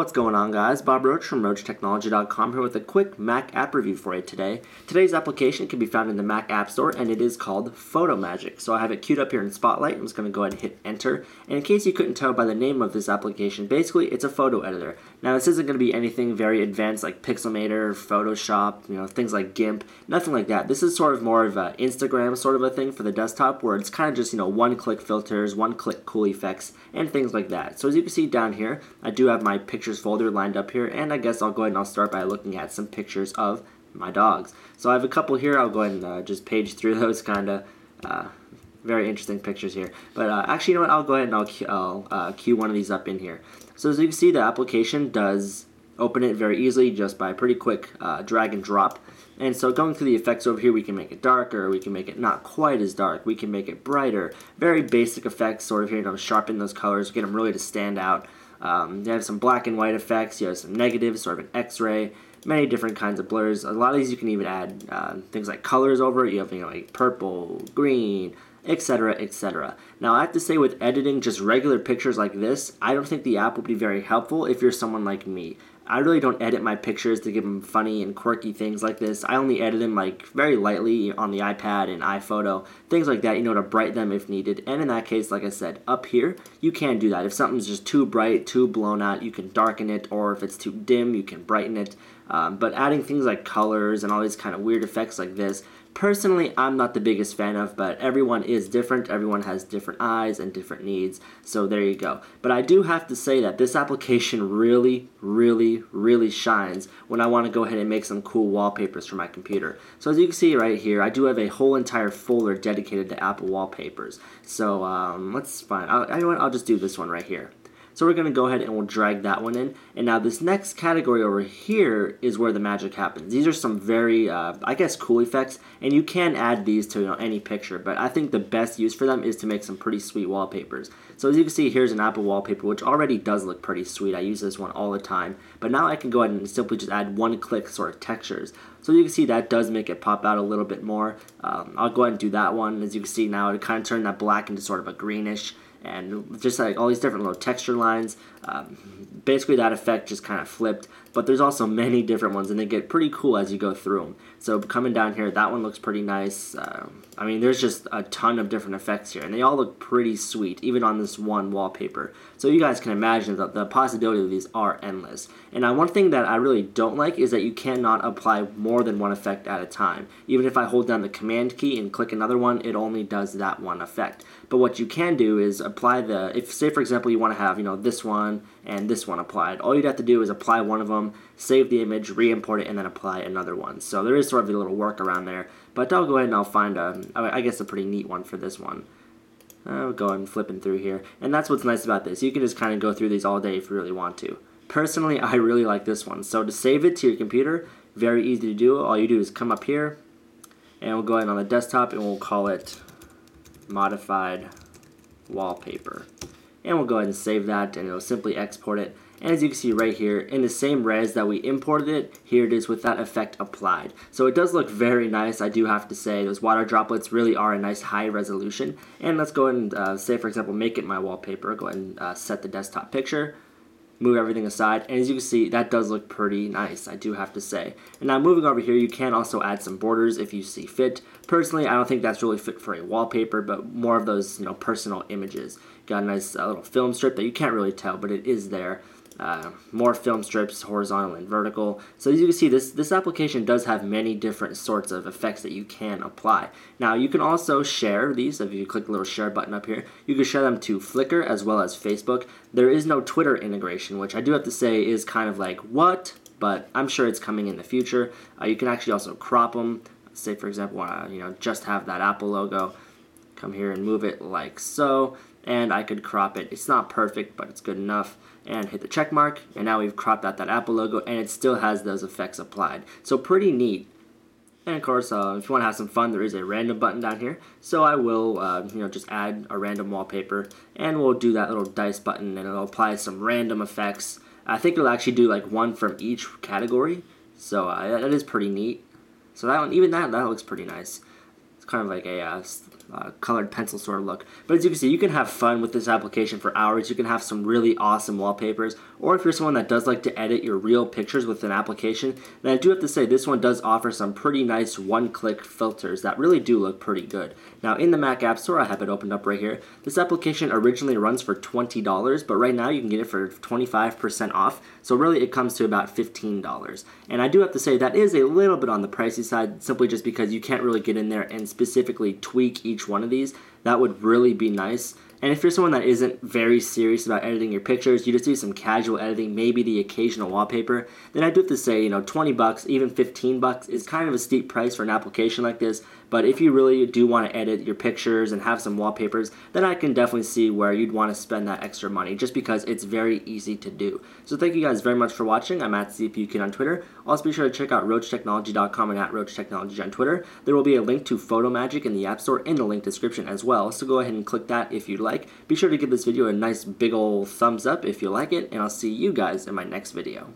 What's going on, guys? Bob Roche from RocheTechnology.com here with a quick Mac app review for you today. Today's application can be found in the Mac App Store, and it is called PhotoMagic. So I have it queued up here in Spotlight. I'm just going to go ahead and hit Enter. And in case you couldn't tell by the name of this application, basically it's a photo editor. Now this isn't going to be anything very advanced like Pixelmator, Photoshop, things like GIMP, nothing like that. This is sort of more of an Instagram sort of a thing for the desktop, where it's kind of just one-click filters, one-click cool effects, and things like that. So as you can see down here, I do have my pictures folder lined up here, and I guess I'll go ahead and I'll start by looking at some pictures of my dogs. So I have a couple here. I'll go ahead and just page through those, kind of very interesting pictures here. But actually, you know what? I'll go ahead and I'll queue one of these up in here. So as you can see, the application does open it very easily just by a pretty quick drag and drop. And so going through the effects over here, we can make it darker, we can make it not quite as dark, we can make it brighter. Very basic effects sort of here, sharpen those colors, get them really to stand out. You have some black and white effects, you have some negatives, sort of an X-ray, many different kinds of blurs. A lot of these you can even add things like colors over it. You have like purple, green, etc., etc. Now I have to say, with editing just regular pictures like this, I don't think the app would be very helpful if you're someone like me. I really don't edit my pictures to give them funny and quirky things like this. I only edit them like very lightly on the iPad and iPhoto, things like that, to brighten them if needed. And in that case, like I said, up here, you can do that. If something's just too bright, too blown out, you can darken it, or if it's too dim, you can brighten it. But adding things like colors and all these kind of weird effects like this, personally, I'm not the biggest fan of, but everyone is different. Everyone has different eyes and different needs, so there you go. But I do have to say that this application really, really, really shines when I want to go ahead and make some cool wallpapers for my computer. So as you can see right here, I do have a whole entire folder dedicated to Apple wallpapers. So let's find, I'll just do this one right here. So we're going to go ahead and we'll drag that one in. And now this next category over here is where the magic happens. These are some very, I guess, cool effects. And you can add these to any picture. But I think the best use for them is to make some pretty sweet wallpapers. So as you can see, here's an Apple wallpaper, which already does look pretty sweet. I use this one all the time. But now I can go ahead and simply just add one-click sort of textures. So you can see that does make it pop out a little bit more. I'll go ahead and do that one. As you can see now, it kind of turned that black into sort of a greenish. And just like all these different little texture lines, basically that effect just kind of flipped. But there's also many different ones, and they get pretty cool as you go through them. So coming down here, that one looks pretty nice. I mean, there's just a ton of different effects here, and they all look pretty sweet, even on this one wallpaper. So you guys can imagine that the possibilities of these are endless. And one thing that I really don't like is that you cannot apply more than one effect at a time. Even if I hold down the Command key and click another one, it only does that one effect. But what you can do is apply if say for example you want to have this one and this one applied. All you'd have to do is apply one of them, save the image, re-import it, and then apply another one. So there is sort of a little workaround there. But I'll go ahead and I'll find I guess a pretty neat one for this one. I'll go ahead and flipping through here. And that's what's nice about this. You can just kind of go through these all day if you really want to. Personally, I really like this one. So to save it to your computer, very easy to do. All you do is come up here, and we'll go ahead on the desktop, and we'll call it Modified Wallpaper. And we'll go ahead and save that, and it'll simply export it. And as you can see right here, in the same res that we imported it, here it is with that effect applied. So it does look very nice, I do have to say. Those water droplets really are a nice high resolution. And let's go ahead and say, for example, make it my wallpaper. Go ahead and set the desktop picture. Move everything aside, and as you can see, that does look pretty nice, I do have to say. And now moving over here, you can also add some borders if you see fit. Personally, I don't think that's really fit for a wallpaper, but more of those personal images. Got a nice little film strip that you can't really tell, but it is there. More film strips, horizontal and vertical. So as you can see, this application does have many different sorts of effects that you can apply. Now you can also share these. If you click the little share button up here, you can share them to Flickr as well as Facebook. There is no Twitter integration, which I do have to say is kind of like, what? But I'm sure it's coming in the future. You can actually also crop them. Say for example, just have that Apple logo. Come here and move it like so. And I could crop it. It's not perfect, but it's good enough. And hit the check mark, and now we've cropped out that Apple logo, and it still has those effects applied. So pretty neat. And of course, if you want to have some fun, there is a random button down here. So I will, just add a random wallpaper, and we'll do that little dice button, and it'll apply some random effects. I think it'll actually do like one from each category. So that is pretty neat. So that one, even that looks pretty nice. It's kind of like a colored pencil sort of look. But as you can see, you can have fun with this application for hours. You can have some really awesome wallpapers, or if you're someone that does like to edit your real pictures with an application, then I do have to say this one does offer some pretty nice one-click filters that really do look pretty good. Now in the Mac App Store, I have it opened up right here. This application originally runs for $20, but right now you can get it for 25% off, so really it comes to about $15. And I do have to say that is a little bit on the pricey side, simply just because you can't really get in there and specifically tweak each one of these. That would really be nice. And if you're someone that isn't very serious about editing your pictures, you just do some casual editing, maybe the occasional wallpaper, then I do have to say, 20 bucks, even 15 bucks is kind of a steep price for an application like this. But if you really do want to edit your pictures and have some wallpapers, then I can definitely see where you'd want to spend that extra money, just because it's very easy to do. So thank you guys very much for watching. I'm at CPUKid on Twitter. Also be sure to check out RocheTechnology.com and at RocheTechnology on Twitter. There will be a link to PhotoMagic in the App Store in the link description as well, so go ahead and click that if you'd like. Be sure to give this video a nice big ol' thumbs up if you like it, and I'll see you guys in my next video.